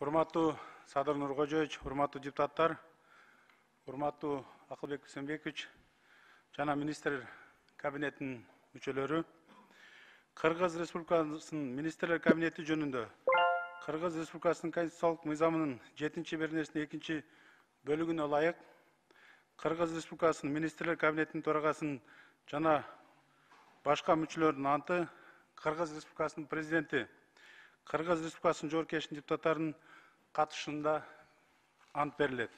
Урматтуу Садыр Нуркожоевич, урматтуу депутаттар, урматтуу Акылбек Бейсенбекович, жана министр кабинетинин мүчөлөрү, Кыргыз Республикасынын министрлер кабинети жөнүндө Кыргыз Республикасынын конституциялык мыйзамынын 7-беренесинин 2 бөлүгүнө ылайык Кыргыз Республикасынын министрлер кабинетинин төрагасынын жана башка мүчөлөрүнүн анты Кыргыз Республикасынын президенти Кыргыз Республикасынын жогорку кеңешинин депутаттарынын катышында ант берилет.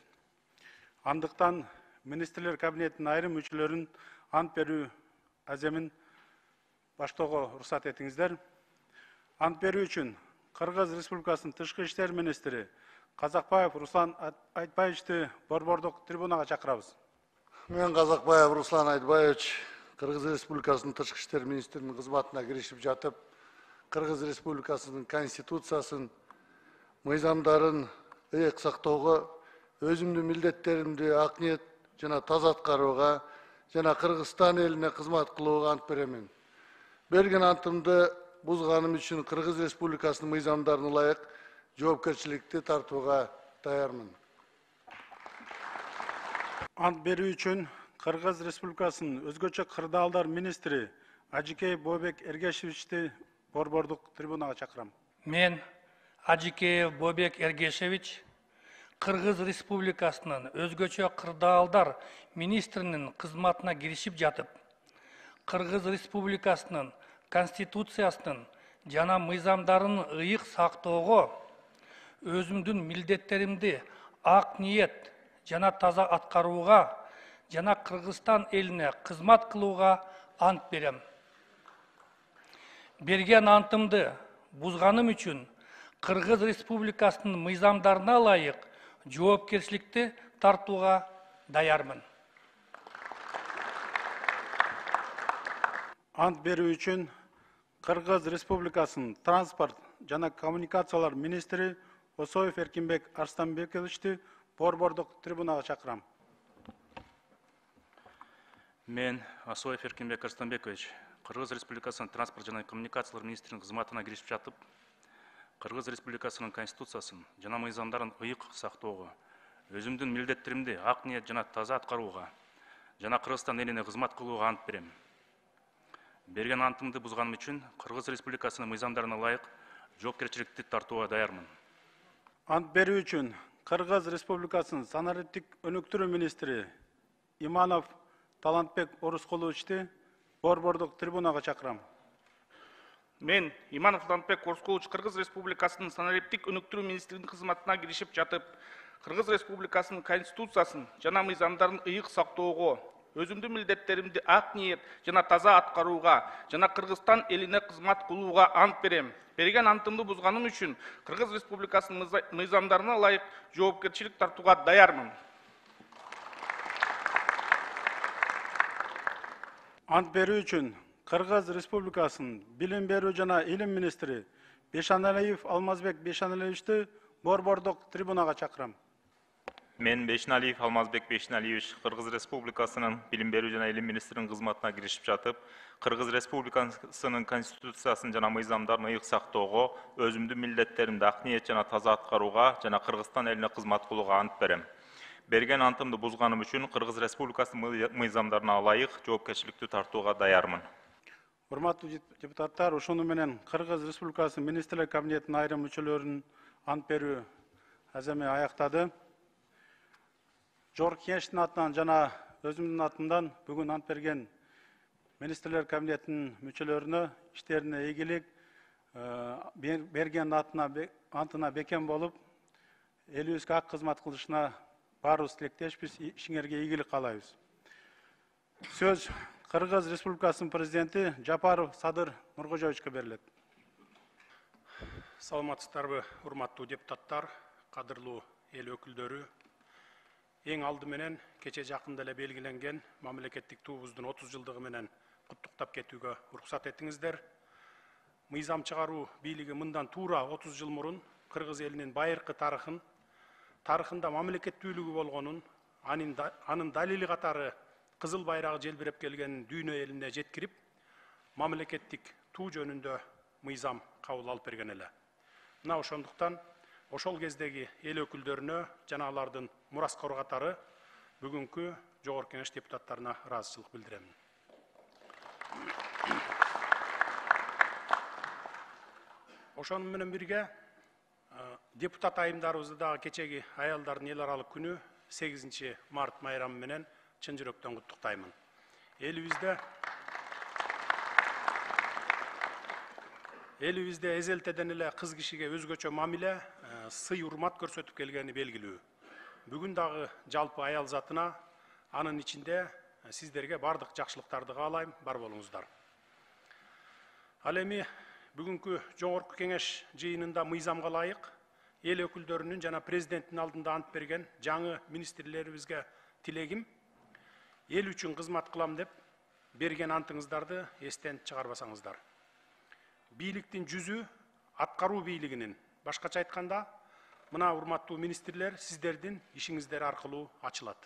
Андыктан министрлер кабинетинин айрым мүчөлөрүнүн ант берүү аземин баштоого уруксат этиңиздер. Ант берүү үчүн Кыргыз Республикасынын тышкы иштер министри Казакбаев Руслан Айтбаевичти борбордук трибунага чакырабыз. Мен Казакбаев Руслан Айтбаевич Кыргыз Республикасынын тышкы иштер министринин кызматына киришип жатып, Кыргыз Республикасынын конституциясын, мыйзамдарын ыйык сактоого, өзүмдүн милдеттеримди ак ниет жана таза аткарууга жана Кыргызстан элине кызмат кылууга ант беремин. Берген антымды бузганым үчүн Кыргыз Республикасынын мыйзамдарына ылайык жоопкерчиликти тартууга даярмын. Ант берүү үчүн Кыргыз Республикасынын өзгөчө кырдаалдар министри Ажикеев Бообек Эргешевичти борбордук трибунага чакырам. Мен Ажикеев Бообек Эргешевич Кыргыз Республикасынын өзгөчө кырдаалдар министринин кызматына киришип жатып, Кыргыз Республикасынын конституциясынын жана мыйзамдарын ыйык сактоого, өзүмдүн милдеттеримди ак ниет жана таза аткарууга жана Кыргызстан элине кызмат кылууга ант берем. Берген антымды бузганым үчүн Кыргыз Республикасынын мыйзамдарына ылайык жоопкерчиликти тартууга даярмын. Ант берүү үчүн Кыргыз Республикасынын транспорт жана коммуникациялар министри Осоев Эркинбек Арстанбековичти борбордук трибунага чакырам. Мен Осоев Эркинбек Арстанбекович Кыргыз Республикасынын транспорт жана коммуникациялар министринин кызматына киришип жатып, Кыргыз Республикасынын конституциясын жана мыйзамдарын ыйык сактоого, өзүмдүн милдеттеримди ак ниет жана таза аткарууга жана Кыргызстан элине кызмат кылууга ант берем. Берген антымды бузганым үчүн Кыргыз Республикасынын мыйзамдарына ылайык жоопкерчиликти тартууга даярмын. Ант берүү үчүн Кыргыз Республикасынын санариптик өнүктүрүү министри Иманов Талантбек Орускуловичти борбордук трибунага чакырам. Мен Иманов Талантбек Орускулович Кыргыз Республикасынын санариптик өнүктүрүү министринин кызматына киришип жатып, Кыргыз Республикасынын конституциясын жана мыйзамдарын ыйык сактоого, өзүмдүн милдеттеримди ак ниет жана таза аткарууга жана Кыргызстан элине кызмат кылууга ант берем. Берген антымды бузганым үчүн Кыргыз Республикасынын мыйзамдарына ылайык жоопкерчилик тартууга даярмын. Ант берүү үчүн Кыргыз Республикасынын билим берүү жана илим министри Бешаналиев Алмазбек Бешаналиевичти борбордук трибунага чакырам. Мен Бешаналиев Алмазбек Бешаналиевич Кыргыз Республикасынын билим берүү жана илим министринин кызматына киришип жатып, Кыргыз Республикасынын конституциясын жана мыйзамдарын ыйык сактоого, өзүмдүн милдеттеримди ак ниет жана таза аткарууга жана Кыргызстан элине кызмат кылууга ант берем. Берген антымды бузганым үчүн Кыргыз Республикасынын мыйзамдарына ылайык жоопкерчиликти тартууга даярмын. Урматтуу депутаттар, ушуну менен Кыргыз Республикасынын министрлер кабинетинин айрым мүчөлөрүнүн ант берүү аземи аяктады. Жогорку кеңештин атынан жана өзүмдүн атымдан бүгүн ант берген министрлер кабинетинин мүчөлөрүнө иштерине ийгилик, берген антына бекем болуп, элибизге ак кызмат кылышына баарыбыз тилектешпиз, ишиңерге ийгилик каалайбыз. Сөз Кыргыз Республикасынын президенти Жапаров Садыр Нуркожоевичке берилет. Саламатсыздарбы, урматтуу депутаттар, кадырлуу эл өкүлдөрү. Эң алды менен кече жакында эле белгиленген мамлекеттик туубуздун 30 жылдыгы менен куттуктап кетүүгө уруксат этиңиздер. Мыйзам чыгаруу бийлиги мындан туура 30 жыл мурун Кыргыз элинин байыркы тарыхында мамлекеттүүлүгү болгонун, анын далили катары кызыл байрагы желбиреп келгенин дүйнө элине жеткирип, мамлекеттик туу жөнүндө мыйзам кабыл алып берген эле. Мына ошондуктан ошол кездеги эл өкүлдөрүнө жана алардын мураскор катары бүгүнкү Жогорку Кеңеш депутаттарына ыраазычылык билдирем. Ошону менен бирге депутат айымдарыбызды дагы кечеги аялдардын эл аралык күнү 8 март майрамы менен чын жүрөктөн куттуктаймын. Элибизде эзелтеден эле кыз кишиге өзгөчө мамиле, сый урмат көрсөтүп келгени белгилүү. Бүгүн дагы жалпы аял затына, анын ичинде сиздерге бардык жакшылыктарды каалайм, бар болуңуздар. Ал эми бүгүнкү Жогорку Кеңеш жыйынында мыйзамга ылайык эл өкүлдөрүнүн жана президенттин алдында ант берген жаңы министрлерибизге тилегим, эл үчүн кызмат кылам деп берген антыңыздарды эстен чыгарбасаңыздар. Бийликтин жүзү аткаруу бийлигинин, башкача айтканда, мына урматтуу министрлер сиздердин ишиңиздер аркылуу ачылат.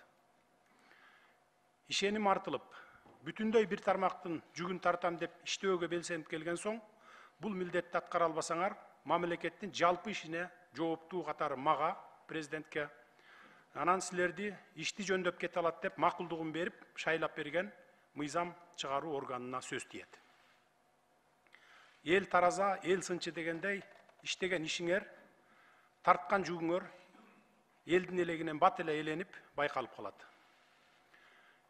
Ишеним артылып, бүтүндөй бир тармактын жүгүн тартам деп иштөөгө белсенип келген соң, бул милдетти аткара албасаңар, мамлекеттин жалпы ишине жооптуу катары мага, президентке, анан силерди ишти жөндөп кете алат деп макулдугун берип, шайлап берген мыйзам чыгаруу органына сөз тиет. Эл тараза, эл сынчы дегендей, иштеген ишиңер, тарткан жүгүңөр элдин элегинен бат эле эленип байкалып калат.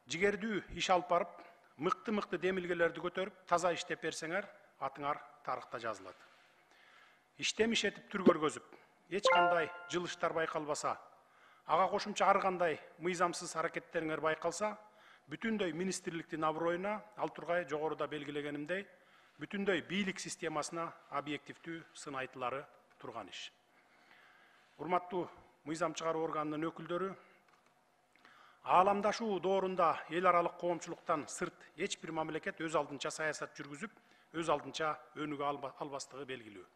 Жигердүү иш алып барып, мыкты демилгелерди көтөрүп, таза иштеп берсеңер, атыңар тарыхта жазылат. Иштемиш этип түр көргөзүп, эч кандай жылыштар байкалбаса, ага кошумча ар кандай мыйзамсыз аракеттериңер байкалса, бүтүндөй министрликтин аброюна, ал тургай жогоруда белгилегенимдей, бүтүндөй бийлик системасына объективдүү сын айтылары турган иш. Урматтуу мыйзам чыгаруу органынын өкүлдөрү, ааламдашуу доорунда эл аралык коомчулуктан сырт эч бир мамлекет өз алдынча саясат жүргүзүп, өз алдынча өнүгө албастыгы белгилүү.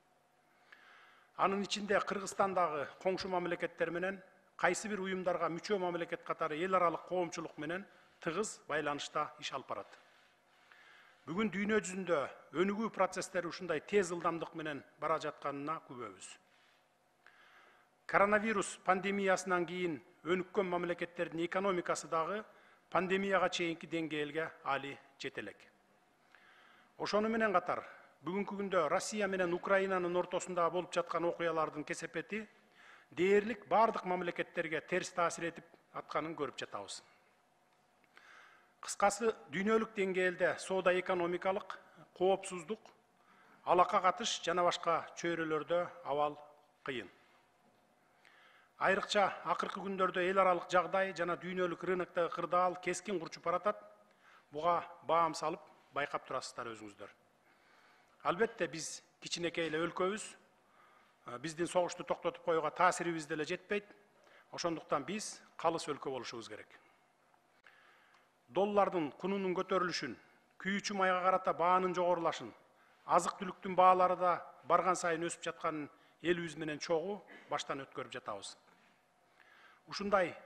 Анын ичинде Кыргызстандагы коңшу мамлекеттер менен кайсы бир уюмдарга мүчө мамлекет катары эл аралык коомчулук менен тыгыз байланышта иш алып барат. Бүгүн дүйнө жүзүндө өнүгүү процесстери ушундай тез ылдамдык менен бара жатканына күбөбүз. Коронавирус пандемиясынан кийин өнүккөн мамлекеттердин экономикасы дагы пандемияга чейинки деңгээлге али жете элек. Ошону менен катар, бүгүнкү күндө Россия менен Украинанын ортосунда болуп жаткан окуялардын кесепети дээрлик бардык мамлекеттерге терс таасир этип атканын көрүп жатабыз. Кыскасы, дүйнөлүк деңгээлде соода экономикалык, коопсуздук, алака катыш жана башка чөйрөлөрдө абал кыйын. Айрыкча акыркы күндөрдө эл аралык жагдай жана дүйнөлүк рыноктогу кырдаал кескин курчуп баратат. Буга баам салып байкап турасыздар өзүңүздөр. Албетте биз кичинекей эле өлкөбүз, биздин согушту токтотуп коюуга таасирибиз деле жетпейт. Ошондуктан биз калыс өлкө болушубуз керек. Доллардын кунунун көтөрүлүшүн, күйүүчү майга карата баанын жогорулашын, азык түлүктүн баалары да барган сайын өсүп жатканын элибиз менен чогуу баштан өткөрүп жатабыз. Ушундай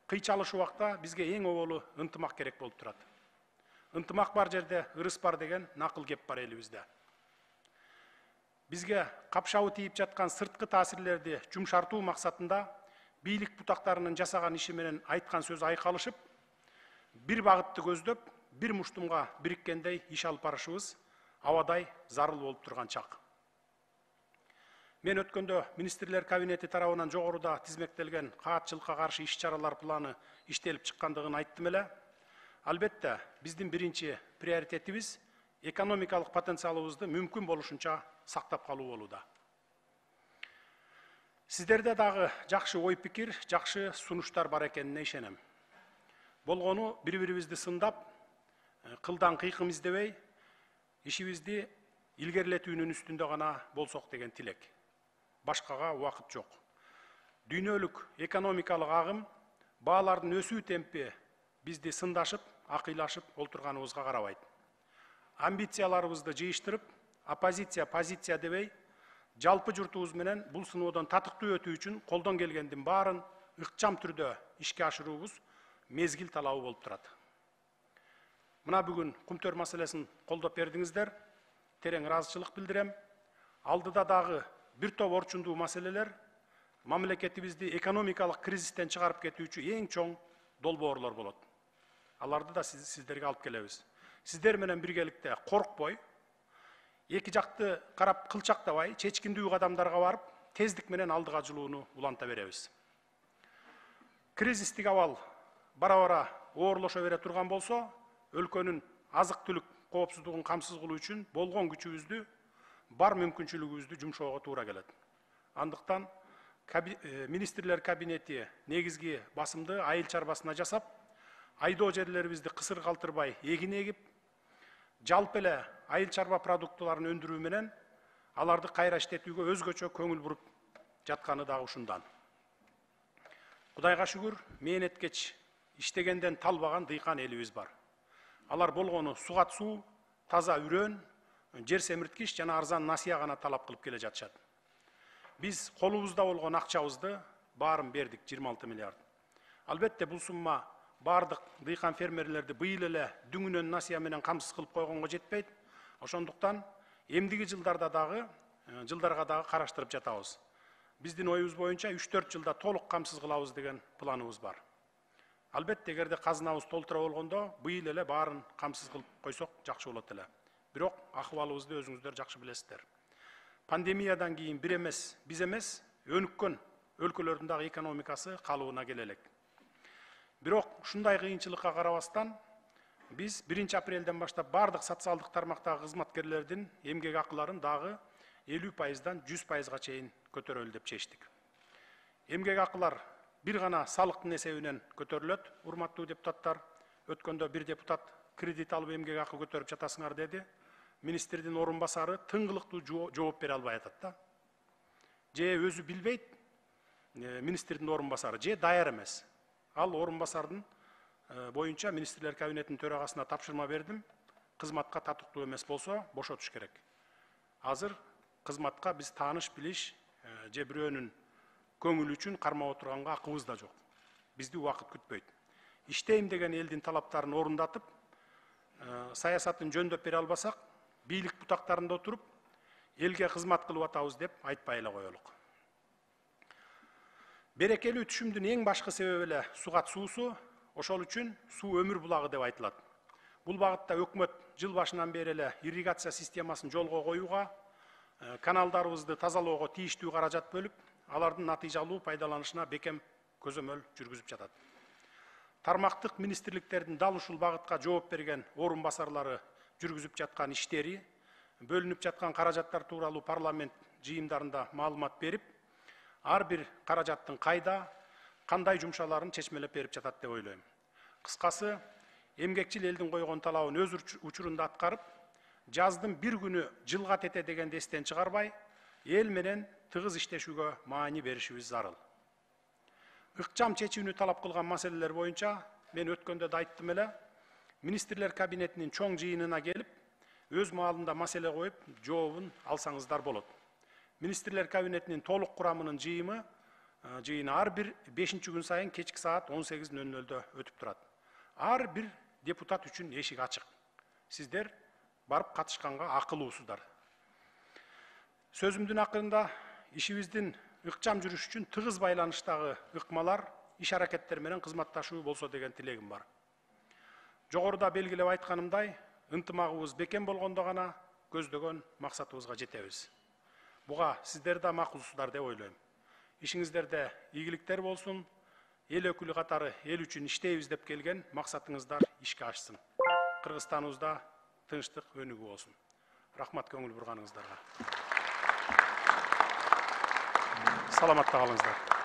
кыйчалыш убакта бизге эң оболу ынтымак керек болуп турат. Ынтымак бар жерде ырыс бар деген накыл кеп бар элибизде. Бизге капшабы тийип жаткан сырткы таасирлерди жумшартуу максатында бийлик бутактарынын жасаган иши менен айткан сөз айкалышып, бир багытты көздөп, бир муштумга бириккендей иш алып барышыбыз абадай зарыл болуп турган чак. Мен өткөндө министрлер кабинети тарабынан жогоруда тизмектелген каатчылыкка каршы иш-чаралар планы иштелип чыккандыгын айттым эле. Албетте, биздин биринчи приоритетибиз экономикалык потенциалыбызды мүмкүн болушунча сактап калуу болууда. Сиздерде дагы жакшы ой пикир, жакшы сунуштар бар экенине ишенем. Болгону бири-бирибизди сындап, кылдан кыйкым издебей, ишибизди илгерилетүүнүн үстүндө гана болсок деген тилек. Башкага убакыт жок. Дүйнөлүк экономикалык агым, баалардын өсүү темпи бизди сындашып, акыйлашып олтурганыбызга карабайт. Амбицияларыбызды жыйыштырып, позиция дебей, жалпы журтубуз менен бул сыноодон татыктуу өтүү үчүн колдон келгендин баарын ыкчам түрдө ишке ашыруубуз мезгил талабы болуп турат. Мына бүгүн кумтөр маселесин колдоп бердиңиздер, терең ыраазычылык билдирем. Алдыда дагы бир топ орчундуу маселелер, мамлекетибизди экономикалык кризистен чыгарып кетүүчү эң чоң долбоорлор болот. Аларды да сиздерге алып келебиз. Сиздер менен биргеликте коркпой, эки жакты карап кылчактабай, чечкиндүү кадамдарга барып, тездик менен алдыга жылууну уланта беребиз. Кризистик абал бара-бара оорлошо бере турган болсо, өлкөнүн азык-түлүк коопсуздугун камсыз кылуу үчүн болгон күчүбүздү, бар мүмкүнчүлүгүбүздү жумшоого туура келет. Андыктан министрлер кабинети негизги басымды айыл чарбасына жасап, айдоо жерлерибизди кысыр калтырбай эгин эгип, жалпы эле айыл чарба продуктыларын өндүрүү менен аларды кайра иштетүүгө өзгөчө көңүл буруп жатканы дагы ушундан. Кудайга шүгүр, мээнеткеч иштегенден талбаган дыйкан элибиз бар. Алар болгону сугат суу, таза үрөн, жер семирткич жана арзан насыя гана талап кылып келе жатышат. Биз колубузда болгон акчабызды баарын бердик, 26 миллиард. Албетте бул сумма бардык дыйкан фермерлерди быйыл эле дүңүнөн насыя менен камсыз кылып койгонго жетпейт. Ошондуктан эмдиги жылдарга дагы караштырып жатабыз. Биздин оюбуз боюнча 3-4 жылда толук камсыз кылабыз деген планыбыз бар. Албетте эгерде казынабыз толтура болгондо быйыл эле баарын камсыз кылып койсок жакшы болот эле. Бирок акыбалыбызды өзүңүздөр жакшы билесиздер. Пандемиядан кийин биз эмес, өнүккөн өлкөлөрдүн дагы экономикасы калыбына келе элек. Бирок ушундай кыйынчылыкка карабастан биз 1 апрелден баштап бардык социалдык тармактагы кызматкерлердин эмгек акыларын дагы 50%-дан 100%-га чейин көтөрөлү деп чечтик. Эмгек акылар бир гана салыктын эсебинен көтөрүлөт, урматтуу депутаттар. Өткөндө бир депутат кредит алып эмгек акы көтөрүп жатасыңар деди. Министрдин орун басары тыңгылыктуу жооп бере албай атат да. Же өзү билбейт, министрдин орун басары, же даяр эмес. Ал орун басардын боюнча министрлер кабинетинин төрагасына тапшырма бердим. Кызматка татыктуу эмес болсо бошотуш керек. Азыр кызматка биз тааныш билиш же бирөөнүн көңүлү үчүн кармап отурганга акыбыз да жок. Бизди убакыт күтпөйт. Иштейм деген элдин талаптарын орундатып, саясатын жөндөп бере албасак, бийлик бутактарында отуруп, элге кызмат кылып атабыз деп айтпай эле коелук. Берекелүү түшүмдүн эң башкы себеби эле сугат суусу, ошол үчүн суу өмүр булагы деп айтылат. Бул багытта өкмөт жыл башынан бери эле ирригация системасын жолго коюуга, каналдарыбызды тазалоого тийиштүү каражат бөлүп, алардын натыйжалуу пайдаланышына бекем көзөмөл жүргүзүп жатат. Тармактык министрликтердин дал ушул багытка жооп берген орун басарлары жүргүзүп жаткан иштери, бөлүнүп жаткан каражаттар тууралуу парламент жыйындарында маалымат берип, ар бир каражаттын кайда, кандай жумшаларын чечмелеп берип жатат деп ойлойм. Кыскасы, эмгекчил элдин койгон талабын өз учурунда аткарып, жаздын бир күнү жылга тете дегенди эстен чыгарбай, эл менен тыгыз иштешүүгө маани беришибиз зарыл. Ыкчам чечүүнү талап кылган маселелер боюнча мен өткөндө да айттым эле, министрлер кабинетинин чоң жыйынына келип, өз маалында маселе коюп, жообун алсаңыздар болот. Министрлер кабинетинин толук курамынын жыйыны ар бир 5-күн сайын кечки саат 18:00-дө өтүп турат. Ар бир депутат үчүн эшик ачык. Сиздер барып катышканга акылуусуздар. Сөзүмдүн акырында ишибиздин ыкчам жүрүш үчүн тыгыз байланыштагы ыкмалар, иш аракеттер менен кызматташуу болсо деген тилегим бар. Жогоруда белгилеп айтканымдай, ынтымагыбыз бекем болгондо гана көздөгөн максатыбызга жетебиз. Буга сиздер да макулсуздар деп ойлойм. Ишиңиздерде ийгиликтер болсун, эл өкүлү катары эл үчүн иштейбиз деп келген максатыңыздар ишке ашсын. Кыргызстаныбызда тынчтык өнүгүү болсун. Рахмат көңүл бурганыңыздарга. Саламатта калыңыздар.